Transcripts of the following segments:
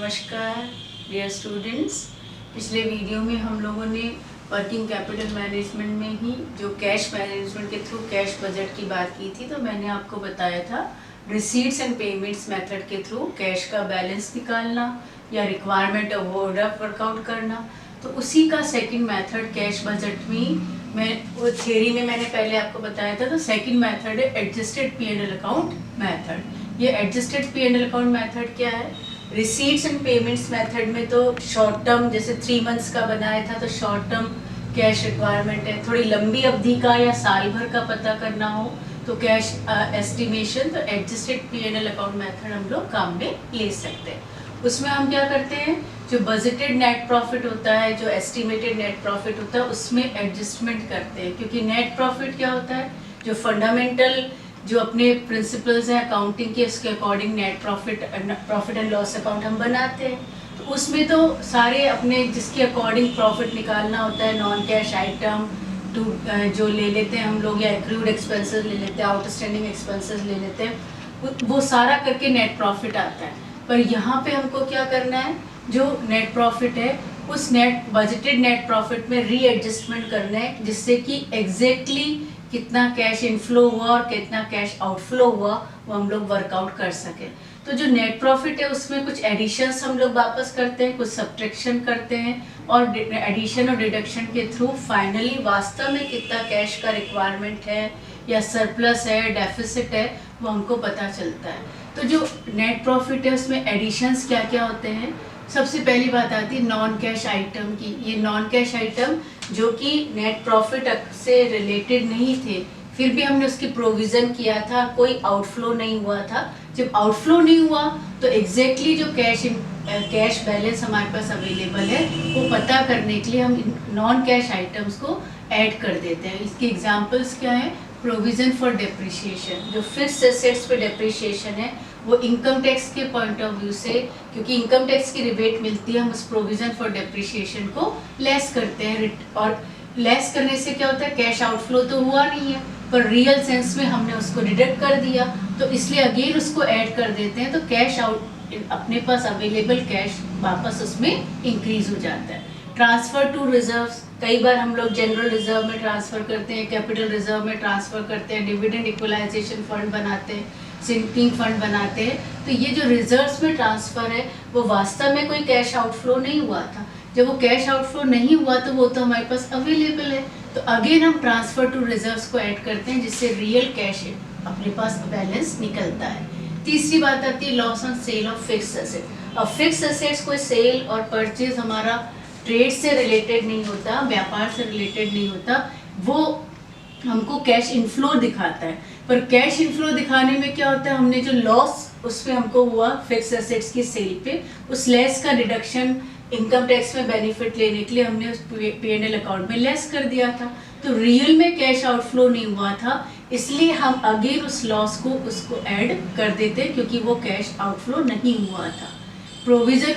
नमस्कार dear students. पिछले video में हम लोगों ने वर्किंग कैपिटल मैनेजमेंट में ही जो कैश मैनेजमेंट के थ्रू कैश बजट की बात की थी, तो मैंने आपको बताया था रिसीट्स एंड पेमेंट्स मेथड के थ्रू कैश का बैलेंस निकालना या रिक्वायरमेंट ऑफ वर्कआउट करना। तो उसी का सेकंड मेथड कैश बजट में मैं वो थ्योरी में मैंने पहले आपको बताया था। तो सेकंड मेथड है एडजस्टेड P&L अकाउंट मेथड। ये एडजस्टेड P&L अकाउंट मेथड क्या है? रिसीट्स एंड पेमेंट्स मेथड में तो शॉर्ट टर्म जैसे 3 मंथ्स का बनाया था, तो शॉर्ट टर्म कैश रिक्वायरमेंट है। थोड़ी लंबी अवधि का या साल भर का पता करना हो तो कैश एस्टिमेशन, तो एडजस्टेड P&L अकाउंट मेथड हम लोग काम में ले सकते हैं। उसमें हम क्या करते हैं, जो बजटेड नेट प्रॉफिट होता है, जो एस्टिमेटेड नेट प्रॉफिट होता है, उसमें एडजस्टमेंट करते हैं। क्योंकि नेट प्रॉफिट क्या होता है, जो फंडामेंटल जो अपने प्रिंसिपल्स हैं अकाउंटिंग के, उसके according net profit and loss account हम बनाते हैं। तो उसमें तो सारे अपने जिसके अकॉर्डिंग प्रॉफिट निकालना होता है, नॉन कैश आइटम टू जो ले लेते हैं हम लोग, या एक्रूड एक्सपेंसेस ले लेते हैं, आउटस्टैंडिंग एक्सपेंसेस ले लेते हैं, वो सारा करके नेट प्रॉफिट आता है। पर यहाँ पे हमको क्या करना है, जो नेट प्रॉफिट है उस बजटेड नेट प्रॉफिट में रीएडजस्टमेंट करना है, जिससे कि एग्जैक्टली कितना कैश इनफ्लो हुआ और कितना कैश आउटफ्लो हुआ वो हम लोग वर्कआउट कर सके। तो जो नेट प्रॉफिट है उसमें कुछ एडिशंस हम लोग वापस करते हैं, कुछ सब्ट्रैक्शन करते हैं, और एडिशन और डिडक्शन के थ्रू फाइनली वास्तव में कितना कैश का रिक्वायरमेंट है या सरप्लस है, डेफिसिट है, वो हमको पता चलता है। तो जो नेट प्रॉफिट है उसमें एडिशंस क्या क्या होते हैं। सबसे पहली बात आती है नॉन कैश आइटम की। ये नॉन कैश आइटम जो कि नेट प्रॉफिट से रिलेटेड नहीं थे, फिर भी हमने उसकी प्रोविज़न किया था, कोई आउटफ्लो नहीं हुआ था। जब आउटफ्लो नहीं हुआ तो एग्जैक्टली जो कैश बैलेंस हमारे पास अवेलेबल है वो पता करने के लिए हम नॉन कैश आइटम्स को ऐड कर देते हैं। इसके एग्जांपल्स क्या है? प्रोविज़न फॉर डेप्रिसिएशन, जो फिक्स्ड एसेट्स पे डेप्रिसिएशन है, वो इनकम टैक्स के पॉइंट ऑफ व्यू से, क्योंकि इनकम टैक्स की रिबेट मिलती है, हम उस प्रोविज़न फॉर डेप्रिसिएशन को लेस करते हैं। और लेस करने से क्या होता है, कैश आउटफ्लो तो हुआ नहीं है, पर रियल सेंस में हमने उसको डिडक्ट कर दिया, तो इसलिए अगेन उसको ऐड कर देते हैं। तो कैश आउट अपने पास अवेलेबल कैश वापस उसमें इंक्रीज हो जाता है। ट्रांसफ़र टू रिजर्व्स, कई बार हम लोग जनरल रिजर्व में ट्रांसफ़र करते हैं, कैपिटल रिजर्व में ट्रांसफ़र करते हैं, डिविडेंड इक्वलाइजेशन फंड बनाते हैं, सिंकिंग फंड बनाते हैं। तो ये जो रिजर्व्स में ट्रांसफ़र है वो वास्तव में कोई कैश आउटफ्लो नहीं हुआ था। जब वो कैश आउटफ्लो नहीं हुआ तो वो तो हमारे पास अवेलेबल है, तो अगेन हम ट्रांसफ़र टू रिजर्व्स को ऐड करते हैं, जिससे रियल कैश अपने पास बैलेंस निकलता है। तीसरी बात आती है loss on sale of fixed asset. अब फिक्स्ड एसेट्स कोई सेल और परचेज हमारा ट्रेड से रिलेटेड नहीं होता, व्यापार से रिलेटेड नहीं होता, वो हमको कैश इनफ्लो दिखाता है। पर कैश इनफ्लो दिखाने में क्या होता है, हमने जो लॉस उसमें हमको हुआ फिक्स एसेट्स की सेल पे, उस लेस का डिडक्शन इनकम टैक्स में बेनिफिट लेने के लिए हमने उस P&L अकाउंट में लेस कर दिया था। तो रियल में कैश आउटफ्लो नहीं हुआ था, इसलिए हम अगेन उस लॉस को उसको ऐड कर देते हैं, क्योंकि वो कैश आउटफ्लो नहीं हुआ था। प्रोविज़न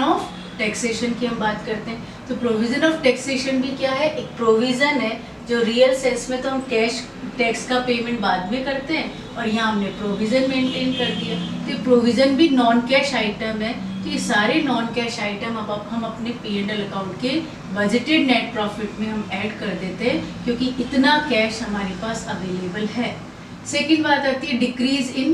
ऑफ टैक्सेशन की हम बात करते हैं, तो प्रोविज़न ऑफ टैक्सेशन भी क्या है, एक प्रोविज़न है जो रियल सेंस में तो हम कैश टैक्स का पेमेंट बाद में करते हैं, और यहाँ हमने प्रोविज़न मेंटेन कर दिया। तो ये प्रोविज़न भी नॉन कैश आइटम है। तो ये सारे नॉन कैश आइटम अब हम अपने P&L अकाउंट के बजटेड नेट प्रॉफिट में हम ऐड कर देते हैं, क्योंकि इतना कैश हमारे पास अवेलेबल है। सेकेंड बात आती है डिक्रीज इन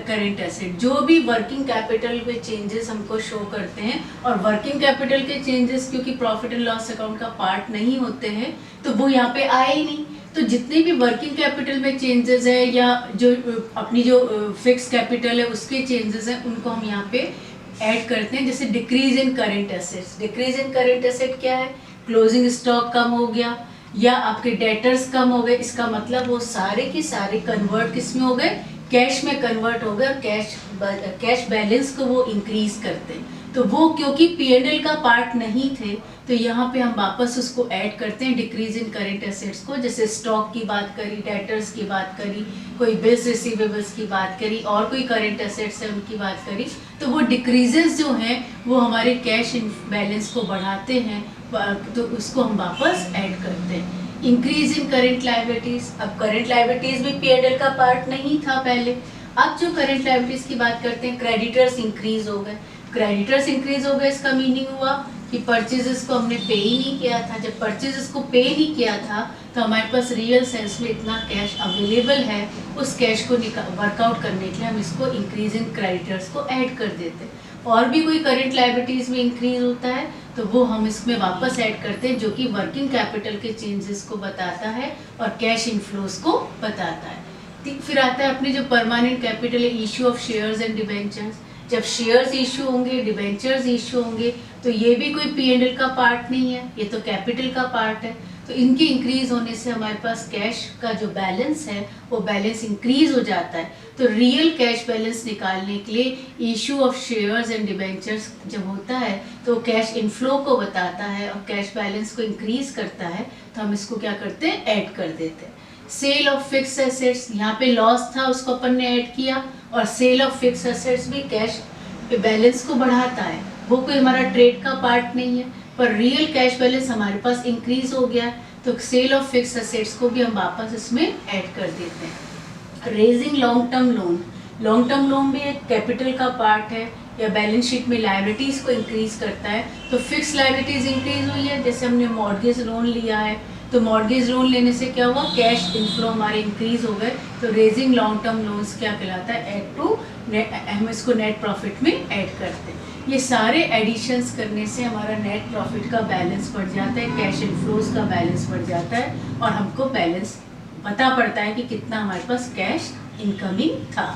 करेंट एसेट। जो भी वर्किंग कैपिटल में चेंजेस हमको शो करते हैं, और वर्किंग कैपिटल के चेंजेस क्योंकि प्रॉफिट एंड लॉस अकाउंट का पार्ट नहीं होते हैं, तो वो यहाँ पे आए ही नहीं। तो जितने भी वर्किंग कैपिटल में चेंजेस है, या जो अपनी जो फिक्स कैपिटल है उसके चेंजेस हैं, उनको हम यहाँ पे ऐड करते हैं। जैसे decrease in current assets. Decrease in current asset क्या है, क्लोजिंग स्टॉक कम हो गया या आपके डेटर्स कम हो गए, इसका मतलब वो सारे के सारे कन्वर्ट किस में हो गए, कैश में कन्वर्ट हो गए, और कैश बैलेंस को वो इंक्रीज करते हैं। तो वो क्योंकि P&L का पार्ट नहीं थे, तो यहाँ पे हम वापस उसको ऐड करते हैं डिक्रीज इन करेंट एसेट्स को। जैसे स्टॉक की बात करी, डेटर्स की बात करी, कोई बिल्स रिसीवेबल्स की बात करी, और कोई करेंट एसेट्स है उनकी बात करी, तो वो डिक्रीजेस जो हैं वो हमारे कैश बैलेंस को बढ़ाते हैं, तो उसको हम वापस ऐड करते हैं। Increase in current liabilities. अब करेंट लायबिलिटीज़ भी P&L का पार्ट नहीं था पहले, अब जो करंट लायबिलिटीज की बात करते हैं, क्रेडिटर्स इंक्रीज हो गए। क्रेडिटर्स इंक्रीज हो गए, इसका मीनिंग हुआ कि परचेजेस को हमने पे ही नहीं किया था। जब परचेजेस को पे नहीं किया था तो हमारे पास रियल सेंस में इतना कैश अवेलेबल है, उस कैश को वर्कआउट करने के लिए हम इसको इंक्रीज इन क्रेडिटर्स को ऐड कर देते हैं। और भी कोई करंट लायबिलिटीज में इंक्रीज होता है तो वो हम इसमें वापस ऐड करते हैं, जो कि वर्किंग कैपिटल के चेंजेस को बताता है और कैश इनफ्लोज को बताता है। फिर आता है अपने जो परमानेंट कैपिटल है, issue of shares and debentures. जब शेयर्स इशू होंगे, डिबेंचर्स इशू होंगे, तो ये भी कोई P&L का पार्ट नहीं है, ये तो कैपिटल का पार्ट है। तो इनके इंक्रीज होने से हमारे पास कैश का जो बैलेंस है वो बैलेंस इंक्रीज हो जाता है। तो रियल कैश बैलेंस निकालने के लिए issue of shares and debentures जब होता है तो कैश इनफ्लो को बताता है और कैश बैलेंस को इंक्रीज करता है, तो हम इसको क्या करते हैं, ऐड कर देते हैं। सेल ऑफ फिक्स एसेट्स, यहाँ पे लॉस था उसको अपन ने ऐड किया, और सेल ऑफ फिक्स एसेट्स भी कैश बैलेंस को बढ़ाता है। वो कोई हमारा ट्रेड का पार्ट नहीं है, पर रियल कैश बैलेंस हमारे पास इंक्रीज हो गया, तो सेल ऑफ फिक्स एसेट्स को भी हम वापस इसमें ऐड कर देते हैं। Raising long term loan, long term loan भी एक कैपिटल का पार्ट है या बैलेंस शीट में लायबिलिटीज को इंक्रीज करता है। तो फिक्स लायबिलिटीज इंक्रीज हुई है, जैसे हमने मॉर्गेज लोन लिया है, तो मॉर्गेज लोन लेने से क्या हुआ, कैश इनफ्लो हमारे इंक्रीज हो गए। तो रेजिंग लॉन्ग टर्म लोन्स क्या कहलाता है, ऐड टू नेट, हम इसको नेट प्रॉफिट में ऐड करते हैं। ये सारे एडिशंस करने से हमारा नेट प्रॉफिट का बैलेंस बढ़ जाता है, कैश इनफ्लोज का बैलेंस बढ़ जाता है, और हमको बैलेंस पता पड़ता है कि कितना हमारे पास कैश इनकमिंग था।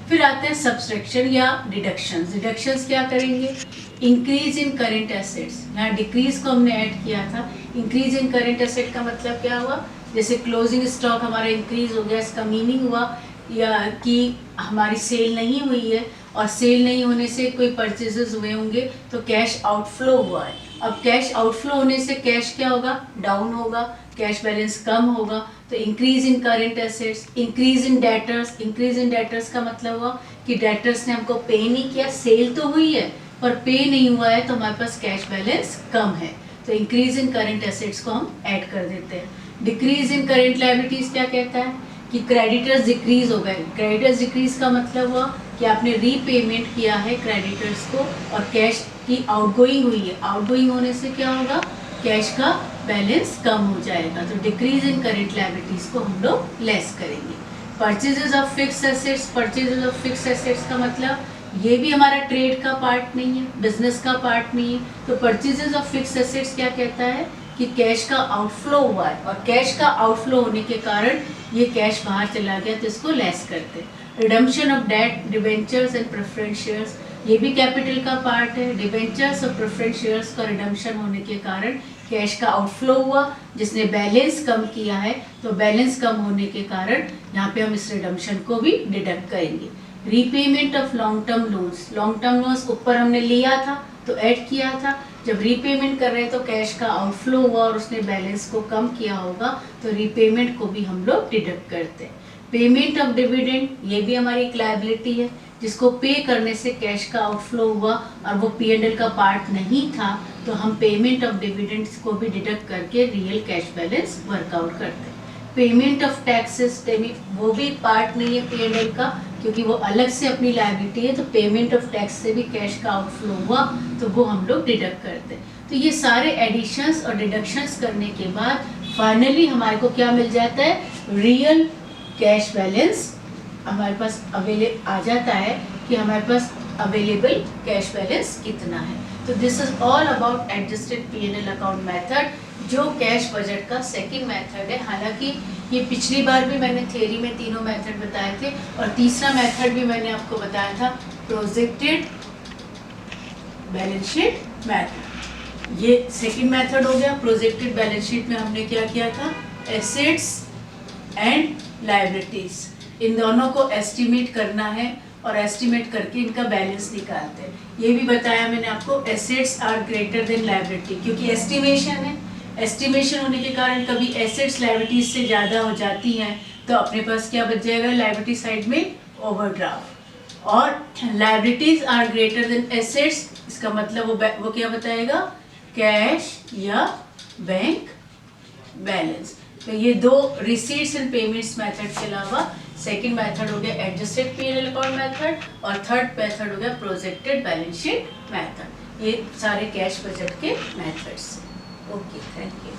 फिर आते हैं सब्सट्रैक्शन या डिडक्शंस। डिडक्शंस क्या करेंगे, इंक्रीज इन करेंट एसेट्स, यहाँ डिक्रीज को हमने ऐड किया था। इंक्रीज इन करेंट एसेट का मतलब क्या हुआ, जैसे क्लोजिंग स्टॉक हमारा इंक्रीज हो गया, इसका मीनिंग हुआ या कि हमारी सेल नहीं हुई है, और सेल नहीं होने से कोई परचेजेस हुए होंगे तो कैश आउटफ्लो हुआ है। अब कैश आउटफ्लो होने से कैश क्या होगा, डाउन होगा, कैश बैलेंस कम होगा। तो increase in current assets, increase in debtors. Increase in debtors का मतलब हुआ कि डेटर्स ने हमको पे नहीं किया, सेल तो हुई है पर पे नहीं हुआ है, तो हमारे पास कैश बैलेंस कम है, तो इंक्रीज इन करेंट एसेट्स को हम ऐड कर देते हैं। डिक्रीज इन करेंट लायबिलिटीज क्या कहता है कि क्रेडिटर्स डिक्रीज हो गए। क्रेडिटर्स डिक्रीज का मतलब हुआ कि आपने रीपेमेंट किया है क्रेडिटर्स को और कैश की आउटगोइंग हुई है, आउटगोइंग होने से क्या होगा, कैश का बैलेंस कम हो जाएगा। तो डिक्रीज इन करेंट लायबिलिटीज को हम लोग लेस करेंगे। Purchases of fix assets, purchases of fix assets का मतलब ये भी हमारा ट्रेड का पार्ट नहीं है, बिजनेस का पार्ट नहीं है। तो परचेजेस ऑफ फिक्स एसेट्स क्या कहता है कि कैश का आउटफ्लो हुआ है, और कैश का आउटफ्लो होने के कारण ये कैश बाहर चला गया, तो इसको लेस करते हैं। Redemption of debt, debentures and preference shares, ये भी कैपिटल का पार्ट है। डिबेंचर्स और प्रेफरेंस शेयर्स का रिडम्पशन होने के कारण कैश का आउटफ्लो हुआ, जिसने बैलेंस कम किया है, तो बैलेंस कम होने के कारण यहाँ पे हम इस रिडम्पशन को भी डिडक्ट करेंगे। Repayment of long term loans, long term loans ऊपर हमने लिया था तो ऐड किया था, जब रीपेमेंट कर रहे हैं तो कैश का आउटफ्लो हुआ और उसने बैलेंस को कम किया होगा, तो रीपेमेंट को भी हम लोग डिडक्ट करते हैं। पेमेंट ऑफ डिविडेंड, ये भी हमारी एक लायबिलिटी है, जिसको पे करने से कैश का आउटफ्लो हुआ और वो P&L का पार्ट नहीं था, तो हम पेमेंट ऑफ डिविडेंड्स को भी डिडक्ट करके रियल कैश बैलेंस वर्कआउट करते हैं। पेमेंट ऑफ टैक्सेस, वो भी पार्ट नहीं है P&L का, क्योंकि वो अलग से अपनी लायबिलिटी है, तो पेमेंट ऑफ टैक्स से भी कैश का आउटफ्लो हुआ, तो वो हम लोग डिडक्ट करते हैं। तो ये सारे एडिशंस और डिडक्शंस करने के बाद फाइनली हमारे को क्या मिल जाता है, रियल कैश बैलेंस हमारे पास आ जाता है कि हमारे पास अवेलेबल कैश बैलेंस कितना है। तो this is all about adjusted P&L account method, जो कैश बजट का सेकंड मेथड है। हालांकि ये पिछली बार भी मैंने थ्योरी में तीनों मेथड बताए थे, और तीसरा मेथड भी मैंने आपको बताया था, प्रोजेक्टेड बैलेंस शीट मेथड। ये सेकंड मेथड हो गया। प्रोजेक्टेड बैलेंस शीट में हमने क्या किया था, एसेट्स एंड लायबिलिटीज, इन दोनों को एस्टिमेट करना है और एस्टिमेट करके इनका बैलेंस निकालते हैं। ये भी बताया मैंने आपको, assets are greater than liability, क्योंकि एस्टिमेशन है, एस्टिमेशन होने के कारण कभी एसेट्स लायबिलिटीज से ज़्यादा हो जाती हैं, तो अपने पास क्या बच जाएगा, लायबिलिटी साइड में ओवरड्राफ्ट। और liabilities are greater than assets, इसका मतलब वो क्या बताएगा, कैश या बैंक बैलेंस। तो ये दो रिसीट्स एंड पेमेंट्स मेथड के अलावा सेकंड मेथड हो गया एडजस्टेड P&L अकाउंट मेथड, और थर्ड मेथड हो गया प्रोजेक्टेड बैलेंस शीट मेथड। ये सारे कैश बजट के मेथड्स हैं। Okay, thank you.